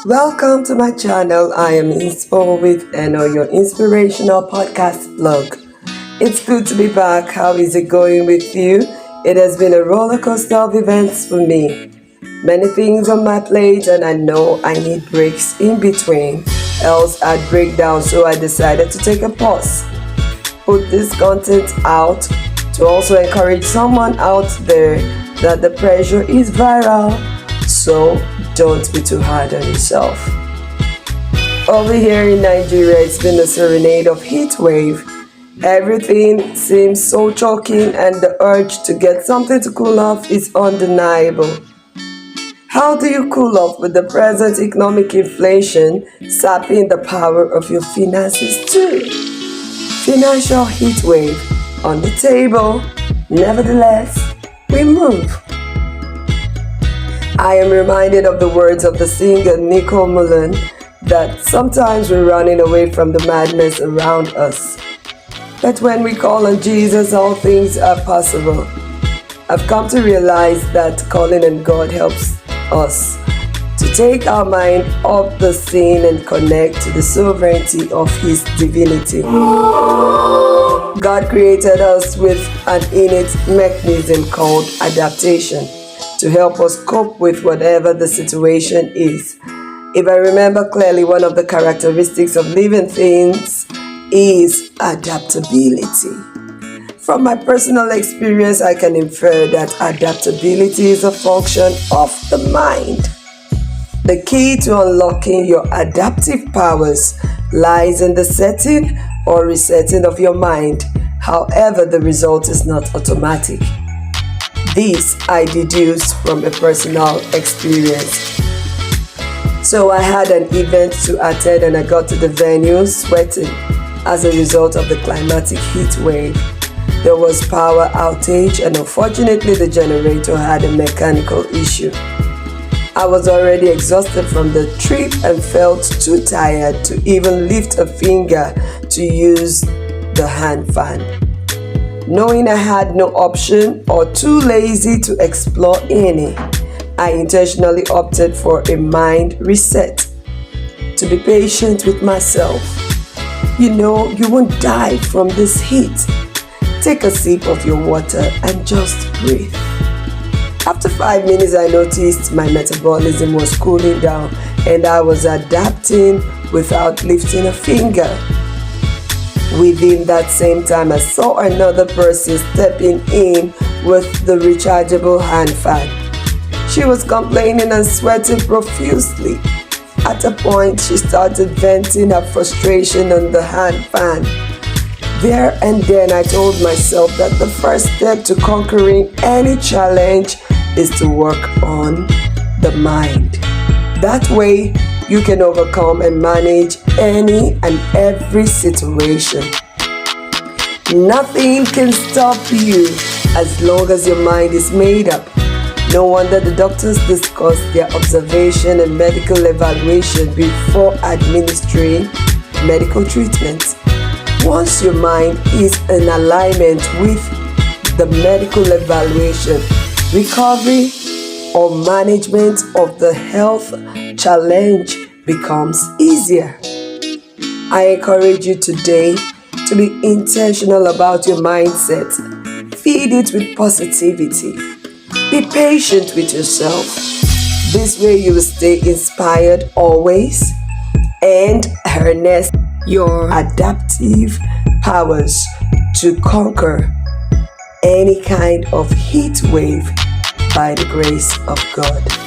Welcome to my channel. I am Inspo with Eno, your inspirational podcast blog. It's good to be back. How is it going with you? It has been a roller coaster of events for me. Many things on my plate, and I know I need breaks in between, else I'd break down, so I decided to take a pause. Put this content out to also encourage someone out there that the pressure is viral, so don't be too hard on yourself. Over here in Nigeria, it's been a serenade of heat wave. Everything seems so choking, and the urge to get something to cool off is undeniable. How do you cool off with the present economic inflation sapping the power of your finances too? Financial heat wave on the table. Nevertheless, we move. I am reminded of the words of the singer Nicole Mullen that sometimes we're running away from the madness around us. But when we call on Jesus, all things are possible. I've come to realize that calling on God helps us to take our mind off the sin and connect to the sovereignty of His divinity. God created us with an innate mechanism called adaptation to help us cope with whatever the situation is. If I remember clearly, one of the characteristics of living things is adaptability. From my personal experience, I can infer that adaptability is a function of the mind. The key to unlocking your adaptive powers lies in the setting or resetting of your mind. However, the result is not automatic. This I deduced from a personal experience. So I had an event to attend, and I got to the venue sweating as a result of the climatic heat wave. There was power outage, and unfortunately the generator had a mechanical issue. I was already exhausted from the trip and felt too tired to even lift a finger to use the hand fan. Knowing I had no option or too lazy to explore any, I intentionally opted for a mind reset. To be patient with myself. You know, you won't die from this heat. Take a sip of your water and just breathe. After 5 minutes, I noticed my metabolism was cooling down and I was adapting without lifting a finger. Within that same time, I saw another person stepping in with the rechargeable hand fan. She was complaining and sweating profusely. At a point, she started venting her frustration on the hand fan. There and then, I told myself that the first step to conquering any challenge is to work on the mind. That way, you can overcome and manage any and every situation. Nothing can stop you as long as your mind is made up. No wonder the doctors discuss their observation and medical evaluation before administering medical treatment. Once your mind is in alignment with the medical evaluation, recovery or management of the health challenge becomes easier. I encourage you today to be intentional about your mindset. Feed it with positivity. Be patient with yourself. This way you will stay inspired always and harness your adaptive powers to conquer any kind of heat wave by the grace of God.